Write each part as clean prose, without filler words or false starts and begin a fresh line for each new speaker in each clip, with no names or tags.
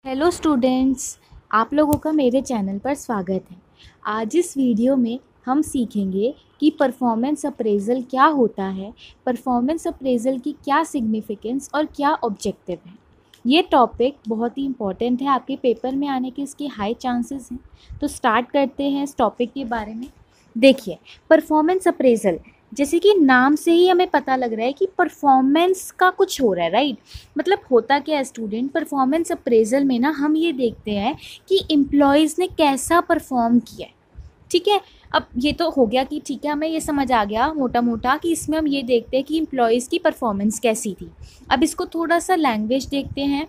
Hello students, आप लोगों का मेरे चैनल पर स्वागत है। आज इस वीडियो में हम सीखेंगे कि परफॉर्मेंस अप्रेज़ल क्या होता है, परफॉर्मेंस अप्रेज़ल की क्या सिग्निफिकेंस और क्या ऑब्जेक्टिव है। ये टॉपिक बहुत ही इम्पॉर्टेंट है, आपके पेपर में आने के इसके हाई चांसेस हैं। तो स्टार्ट करते हैं इस टॉपिक के बारे में। देखिए, परफॉर्मेंस अप्रेज़ल जैसे कि नाम से ही हमें पता लग रहा है कि परफॉर्मेंस का कुछ हो रहा है, राइट। मतलब होता क्या है स्टूडेंट, परफॉर्मेंस अप्रेजल में ना हम ये देखते हैं कि एम्प्लॉयज़ ने कैसा परफॉर्म किया है। ठीक है, अब ये तो हो गया कि ठीक है, हमें ये समझ आ गया मोटा मोटा कि इसमें हम ये देखते हैं कि एम्प्लॉयज़ की परफॉर्मेंस कैसी थी। अब इसको थोड़ा सा लैंग्वेज देखते हैं।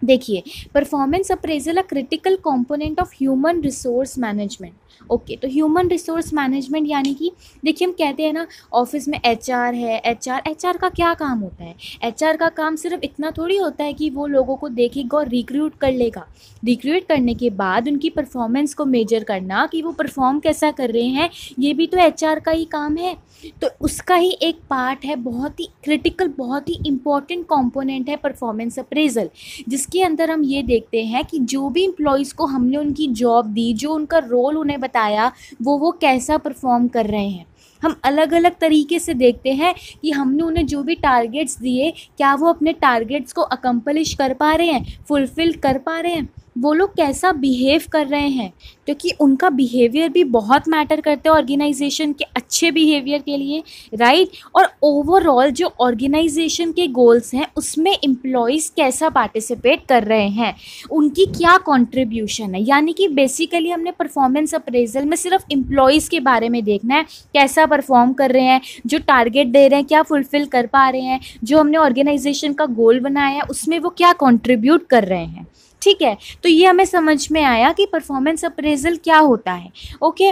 देखिए, performance appraisal a critical component of human resource management. Okay, तो ह्यूमन रिसोर्स मैनेजमेंट यानी कि देखिए, हम कहते हैं ना ऑफिस में एचआर है। एचआर का क्या काम होता है? एचआर का काम सिर्फ इतना थोड़ी होता है कि वो लोगों को देखेगा और रिक्रूट कर लेगा। रिक्रूट करने के बाद उनकी परफॉर्मेंस को मेजर करना कि वो परफॉर्म कैसा कर रहे हैं, ये भी तो एचआर का ही काम है। तो उसका ही एक पार्ट है, बहुत ही क्रिटिकल, बहुत ही इम्पॉर्टेंट कंपोनेंट है परफॉर्मेंस अप्रेजल, जिसके अंदर हम ये देखते हैं कि जो भी एम्प्लॉयज़ को हमने उनकी जॉब दी, जो उनका रोल उन्हें बताया, वो कैसा परफॉर्म कर रहे हैं। हम अलग अलग तरीके से देखते हैं कि हमने उन्हें जो भी टारगेट्स दिए, क्या वो अपने टारगेट्स को अकम्पलिश कर पा रहे हैं, फुलफ़िल कर पा रहे हैं, वो लोग कैसा बिहेव कर रहे हैं, क्योंकि उनका बिहेवियर भी बहुत मैटर करते हैं ऑर्गेनाइजेशन के अच्छे बिहेवियर के लिए, राइट। और ओवरऑल जो ऑर्गेनाइजेशन के गोल्स हैं उसमें एम्प्लॉयज़ कैसा पार्टिसिपेट कर रहे हैं, उनकी क्या कंट्रीब्यूशन है। यानी कि बेसिकली हमने परफॉर्मेंस अप्रेजल में सिर्फ एम्प्लॉयज़ के बारे में देखना है, कैसा परफॉर्म कर रहे हैं, जो टारगेट दे रहे हैं क्या फुलफ़िल कर पा रहे हैं, जो हमने ऑर्गेनाइजेशन का गोल बनाया है उसमें वो क्या कंट्रीब्यूट कर रहे हैं। ठीक है, तो ये हमें समझ में आया कि परफॉर्मेंस अप्रेजल क्या होता है। ओके,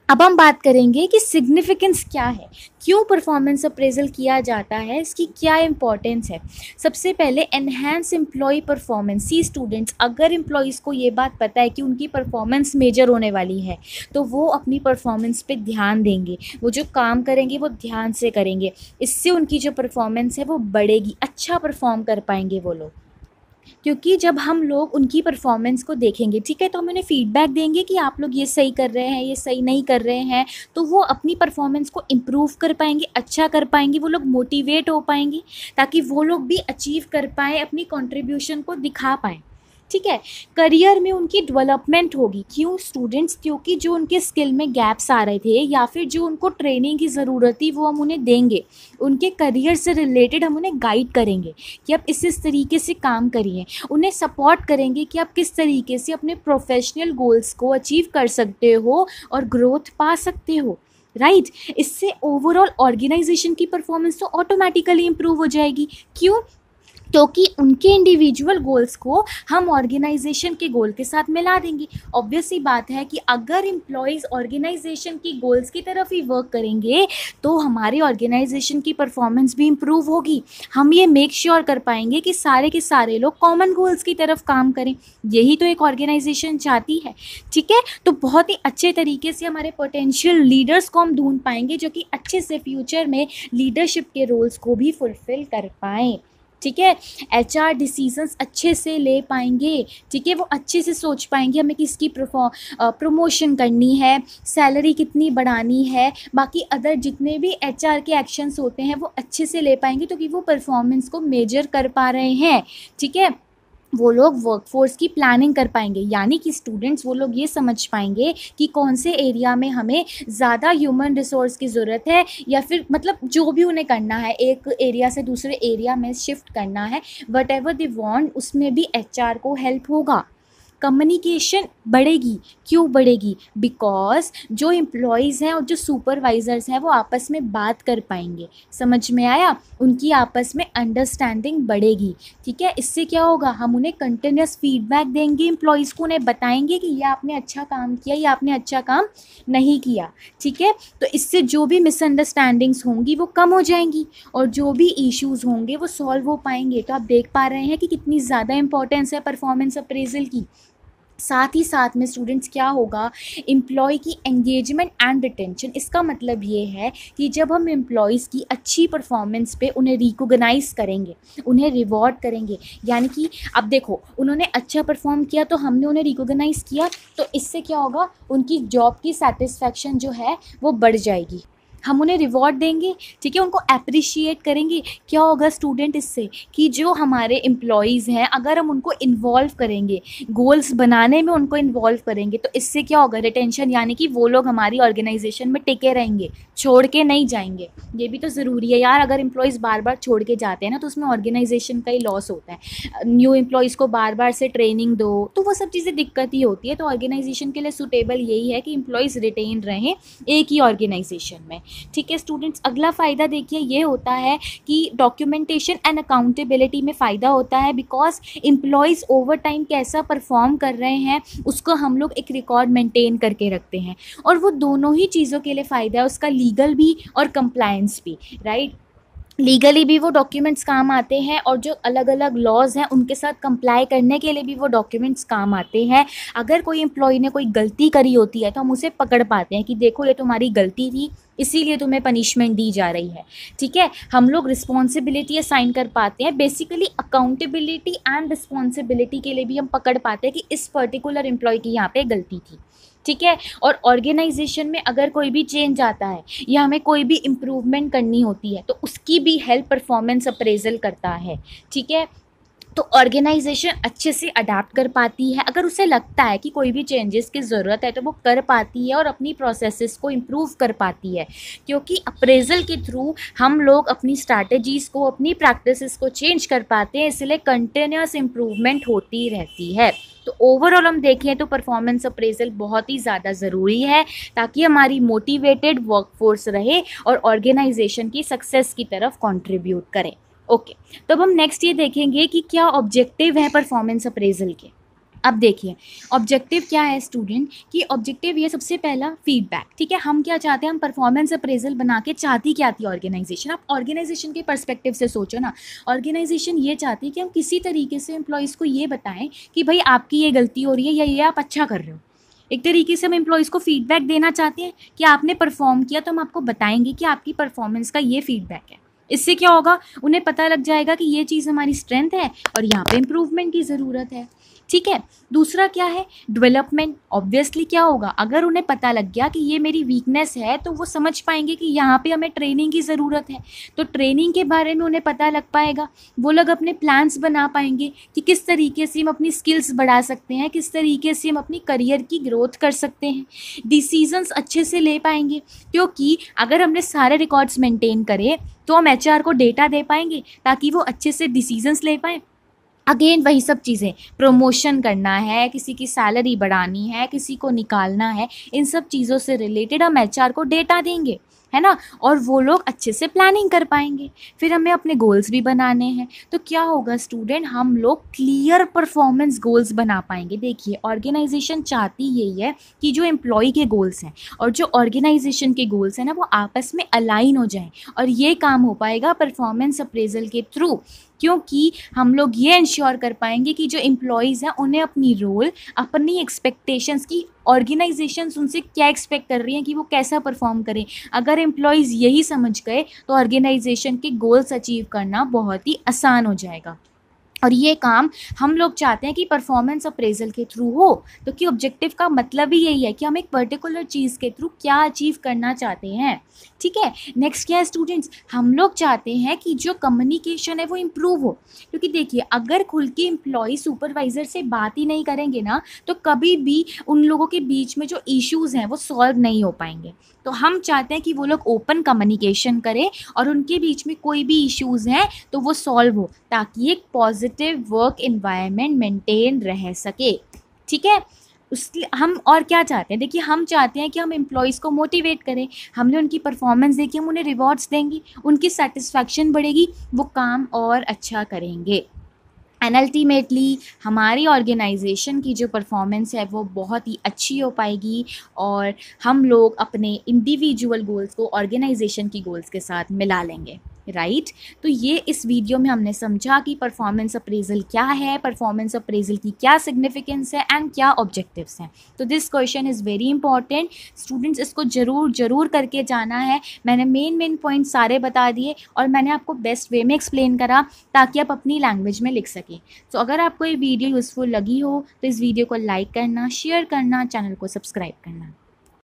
अब हम बात करेंगे कि सिग्निफिकेंस क्या है, क्यों परफॉर्मेंस अप्रेजल किया जाता है, इसकी क्या इंपॉर्टेंस है। सबसे पहले एनहांस एम्प्लॉय परफॉर्मेंस। सी स्टूडेंट्स, अगर एम्प्लॉयज़ को ये बात पता है कि उनकी परफॉर्मेंस मेजर होने वाली है तो वो अपनी परफॉर्मेंस पे ध्यान देंगे, वो जो काम करेंगे वो ध्यान से करेंगे। इससे उनकी जो परफॉर्मेंस है वो बढ़ेगी, अच्छा परफॉर्म कर पाएंगे वो लोग। क्योंकि जब हम लोग उनकी परफॉर्मेंस को देखेंगे, ठीक है, तो हम उन्हें फीडबैक देंगे कि आप लोग ये सही कर रहे हैं, ये सही नहीं कर रहे हैं, तो वो अपनी परफॉर्मेंस को इम्प्रूव कर पाएंगे, अच्छा कर पाएंगे, वो लोग मोटिवेट हो पाएंगे ताकि वो लोग भी अचीव कर पाएँ, अपनी कंट्रीब्यूशन को दिखा पाएँ। ठीक है, करियर में उनकी डेवलपमेंट होगी। क्यों स्टूडेंट्स? क्योंकि जो उनके स्किल में गैप्स आ रहे थे या फिर जो उनको ट्रेनिंग की ज़रूरत थी वो हम उन्हें देंगे, उनके करियर से रिलेटेड हम उन्हें गाइड करेंगे कि आप इस तरीके से काम करिए, उन्हें सपोर्ट करेंगे कि आप किस तरीके से अपने प्रोफेशनल गोल्स को अचीव कर सकते हो और ग्रोथ पा सकते हो, राइट। इससे ओवरऑल ऑर्गेनाइजेशन की परफॉर्मेंस तो ऑटोमेटिकली इम्प्रूव हो जाएगी। क्यों? क्योंकि उनके इंडिविजुअल गोल्स को हम ऑर्गेनाइजेशन के गोल के साथ मिला देंगे। ऑब्वियस सी बात है कि अगर एम्प्लॉयज़ ऑर्गेनाइजेशन की गोल्स की तरफ ही वर्क करेंगे तो हमारी ऑर्गेनाइजेशन की परफॉर्मेंस भी इम्प्रूव होगी। हम ये मेक श्योर कर पाएंगे कि सारे के सारे लोग कॉमन गोल्स की तरफ काम करें, यही तो एक ऑर्गेनाइजेशन चाहती है। ठीक है, तो बहुत ही अच्छे तरीके से हमारे पोटेंशियल लीडर्स को हम ढूंढ पाएंगे जो कि अच्छे से फ्यूचर में लीडरशिप के रोल्स को भी फुलफ़िल कर पाएँ। ठीक है, एचआर डिसीजंस अच्छे से ले पाएंगे। ठीक है, वो अच्छे से सोच पाएंगे हमें किसकी प्रमोशन करनी है, सैलरी कितनी बढ़ानी है, बाकी अदर जितने भी एचआर के एक्शंस होते हैं वो अच्छे से ले पाएंगे क्योंकि वो परफॉर्मेंस को मेजर कर पा रहे हैं। ठीक है, वो लोग वर्कफोर्स की प्लानिंग कर पाएंगे, यानी कि स्टूडेंट्स वो लोग ये समझ पाएंगे कि कौन से एरिया में हमें ज़्यादा ह्यूमन रिसोर्स की ज़रूरत है, या फिर मतलब जो भी उन्हें करना है, एक एरिया से दूसरे एरिया में शिफ्ट करना है, वट एवर दे वांट, उसमें भी एचआर को हेल्प होगा। कम्युनिकेशन बढ़ेगी। क्यों बढ़ेगी? बिकॉज जो एम्प्लॉयज़ हैं और जो सुपरवाइज़र्स हैं वो आपस में बात कर पाएंगे। समझ में आया? उनकी आपस में अंडरस्टैंडिंग बढ़ेगी। ठीक है, इससे क्या होगा, हम उन्हें कंटिन्यूस फीडबैक देंगे, एम्प्लॉयज़ को उन्हें बताएंगे कि ये आपने अच्छा काम किया, ये आपने अच्छा काम नहीं किया। ठीक है, तो इससे जो भी मिसअंडरस्टैंडिंग्स होंगी वो कम हो जाएंगी और जो भी इश्यूज़ होंगे वो सॉल्व हो पाएंगे। तो आप देख पा रहे हैं कि कितनी ज़्यादा इंपॉर्टेंस है परफॉर्मेंस अप्रेजल की। साथ ही साथ में स्टूडेंट्स क्या होगा, एम्प्लॉय की एंगेजमेंट एंड रिटेंशन। इसका मतलब ये है कि जब हम एम्प्लॉयज़ की अच्छी परफॉर्मेंस पे उन्हें रिकॉग्नाइज़ करेंगे, उन्हें रिवॉर्ड करेंगे, यानी कि अब देखो उन्होंने अच्छा परफॉर्म किया तो हमने उन्हें रिकॉग्नाइज़ किया, तो इससे क्या होगा, उनकी जॉब की सेटिस्फैक्शन जो है वो बढ़ जाएगी। हम उन्हें रिवॉर्ड देंगे, ठीक है, उनको एप्रिशिएट करेंगे। क्या होगा स्टूडेंट इससे, कि जो हमारे एम्प्लॉयज़ हैं अगर हम उनको इन्वॉल्व करेंगे, गोल्स बनाने में उनको इन्वॉल्व करेंगे, तो इससे क्या होगा, रिटेंशन, यानी कि वो लोग हमारी ऑर्गेनाइजेशन में टिके रहेंगे, छोड़ के नहीं जाएंगे। ये भी तो ज़रूरी है यार, अगर एम्प्लॉयज़ बार बार छोड़ के जाते हैं ना तो उसमें ऑर्गेनाइजेशन का ही लॉस होता है। न्यू एम्प्लॉयज़ को बार बार से ट्रेनिंग दो तो वो सब चीज़ें दिक्कत ही होती है। तो ऑर्गेनाइजेशन के लिए सूटेबल यही है कि एम्प्लॉयज़ रिटेन रहें एक ही ऑर्गेनाइजेशन में। ठीक है स्टूडेंट्स, अगला फ़ायदा देखिए ये होता है कि डॉक्यूमेंटेशन एंड अकाउंटेबिलिटी में फ़ायदा होता है, बिकॉज एम्प्लॉयज़ ओवर टाइम कैसा परफॉर्म कर रहे हैं उसको हम लोग एक रिकॉर्ड मेंटेन करके रखते हैं, और वो दोनों ही चीज़ों के लिए फ़ायदा है, उसका लीगल भी और कंप्लायंस भी, राइट। लीगली भी वो डॉक्यूमेंट्स काम आते हैं और जो अलग अलग लॉज़ हैं उनके साथ कंप्लाई करने के लिए भी वो डॉक्यूमेंट्स काम आते हैं। अगर कोई एम्प्लॉय ने कोई गलती करी होती है तो हम उसे पकड़ पाते हैं कि देखो ये तुम्हारी गलती थी, इसीलिए तुम्हें पनिशमेंट दी जा रही है, ठीक है। हम लोग रिस्पॉन्सिबिलिटी असाइन कर पाते हैं, बेसिकली अकाउंटेबिलिटी एंड रिस्पॉन्सिबिलिटी के लिए भी हम पकड़ पाते हैं कि इस पर्टिकुलर एम्प्लॉय की यहाँ पे गलती थी, ठीक है। और ऑर्गेनाइजेशन में अगर कोई भी चेंज आता है या हमें कोई भी इम्प्रूवमेंट करनी होती है तो उसकी भी हेल्प परफॉर्मेंस अप्रेजल करता है, ठीक है। तो ऑर्गेनाइजेशन अच्छे से अडाप्ट कर पाती है, अगर उसे लगता है कि कोई भी चेंजेस की ज़रूरत है तो वो कर पाती है और अपनी प्रोसेसेस को इम्प्रूव कर पाती है, क्योंकि अप्रेजल के थ्रू हम लोग अपनी स्ट्रैटेजीज़ को, अपनी प्रैक्टिसेस को चेंज कर पाते हैं, इसलिए कंटिन्यूस इम्प्रूवमेंट होती रहती है। तो ओवरऑल हम देखें तो परफॉर्मेंस अप्रेजल बहुत ही ज़्यादा ज़रूरी है ताकि हमारी मोटिवेटेड वर्कफोर्स रहे और ऑर्गेनाइजेशन की सक्सेस की तरफ कंट्रीब्यूट करें। ओके, तो अब हम नेक्स्ट ये देखेंगे कि क्या ऑब्जेक्टिव है परफॉर्मेंस अप्रेजल के। अब देखिए ऑब्जेक्टिव क्या है स्टूडेंट, कि ऑब्जेक्टिव ये सबसे पहला फीडबैक, ठीक है। हम क्या चाहते हैं, हम परफॉर्मेंस अप्रेजल बना के चाहती क्या थी ऑर्गेनाइजेशन। आप ऑर्गेनाइजेशन के पर्सपेक्टिव से सोचो ना, ऑर्गेनाइजेशन ये चाहती है कि हम किसी तरीके से एम्प्लॉयज़ को ये बताएं कि भाई आपकी ये गलती हो रही है या ये आप अच्छा कर रहे हो। एक तरीके से हम एम्प्लॉयज़ को फीडबैक देना चाहते हैं कि आपने परफॉर्म किया तो हम आपको बताएंगे कि आपकी परफॉर्मेंस का ये फीडबैक है। इससे क्या होगा, उन्हें पता लग जाएगा कि ये चीज़ हमारी स्ट्रेंथ है और यहाँ पे इम्प्रूवमेंट की ज़रूरत है, ठीक है। दूसरा क्या है, डेवलपमेंट। ऑब्वियसली क्या होगा, अगर उन्हें पता लग गया कि ये मेरी वीकनेस है तो वो समझ पाएंगे कि यहाँ पे हमें ट्रेनिंग की ज़रूरत है, तो ट्रेनिंग के बारे में उन्हें पता लग पाएगा। वो लोग अपने प्लान्स बना पाएंगे कि किस तरीके से हम अपनी स्किल्स बढ़ा सकते हैं, किस तरीके से हम अपनी करियर की ग्रोथ कर सकते हैं। डिसीजंस अच्छे से ले पाएंगे, क्योंकि अगर हमने सारे रिकॉर्ड्स मेंटेन करे तो हम एचआर को डेटा दे पाएंगे ताकि वो अच्छे से डिसीजंस ले पाएँ। अगेन वही सब चीज़ें, प्रमोशन करना है, किसी की सैलरी बढ़ानी है, किसी को निकालना है, इन सब चीज़ों से रिलेटेड हम एचआर को डेटा देंगे, है ना, और वो लोग अच्छे से प्लानिंग कर पाएंगे। फिर हमें अपने गोल्स भी बनाने हैं, तो क्या होगा स्टूडेंट, हम लोग क्लियर परफॉर्मेंस गोल्स बना पाएंगे। देखिए ऑर्गेनाइजेशन चाहती यही है कि जो एम्प्लॉय के गोल्स हैं और जो ऑर्गेनाइजेशन के गोल्स हैं ना, वो आपस में अलाइन हो जाएं, और ये काम हो पाएगा परफॉर्मेंस अप्रेजल के थ्रू, क्योंकि हम लोग ये इंश्योर कर पाएंगे कि जो एम्प्लॉयज़ हैं उन्हें अपनी रोल, अपनी एक्सपेक्टेशंस की, ऑर्गेनाइजेशंस उनसे क्या एक्सपेक्ट कर रही हैं कि वो कैसा परफॉर्म करें। अगर एम्प्लॉयज़ यही समझ गए तो ऑर्गेनाइजेशन के गोल्स अचीव करना बहुत ही आसान हो जाएगा। और ये काम हम लोग चाहते हैं कि परफॉर्मेंस अप्रेजल के थ्रू हो, तो कि ऑब्जेक्टिव का मतलब ही यही है कि हम एक पर्टिकुलर चीज़ के थ्रू क्या अचीव करना चाहते हैं, ठीक है। नेक्स्ट क्या है स्टूडेंट्स, हम लोग चाहते हैं कि जो कम्युनिकेशन है वो इम्प्रूव हो, क्योंकि देखिए अगर खुल के एम्प्लॉय सुपरवाइज़र से बात ही नहीं करेंगे ना तो कभी भी उन लोगों के बीच में जो इश्यूज़ हैं वो सॉल्व नहीं हो पाएंगे। तो हम चाहते हैं कि वो लोग ओपन कम्युनिकेशन करें और उनके बीच में कोई भी इश्यूज़ हैं तो वो सॉल्व हो, ताकि एक पॉजिटिव वर्क एनवायरनमेंट मेंटेन रह सके, ठीक है। उसके हम और क्या चाहते हैं, देखिए हम चाहते हैं कि हम एम्प्लॉयज़ को मोटिवेट करें, हमने उनकी परफॉर्मेंस देखी, हम उन्हें रिवॉर्ड्स देंगे, उनकी सेटिस्फैक्शन बढ़ेगी, वो काम और अच्छा करेंगे, एंड अल्टीमेटली हमारी ऑर्गेनाइजेशन की जो परफॉर्मेंस है वो बहुत ही अच्छी हो पाएगी और हम लोग अपने इंडिविजुअल गोल्स को ऑर्गेनाइजेशन की गोल्स के साथ मिला लेंगे। राइट। तो ये इस वीडियो में हमने समझा कि परफॉर्मेंस अप्रेजल क्या है, परफॉर्मेंस अप्रेजल की क्या सिग्निफिकेंस है एंड क्या ऑब्जेक्टिव्स हैं। तो this question is very important, students इसको ज़रूर करके जाना है। मैंने मेन पॉइंट सारे बता दिए और मैंने आपको बेस्ट वे में एक्सप्लेन करा ताकि आप अपनी लैंग्वेज में लिख सकें। तो अगर आपको ये वीडियो यूज़फुल लगी हो तो इस वीडियो को लाइक करना, शेयर करना, चैनल को सब्सक्राइब करना।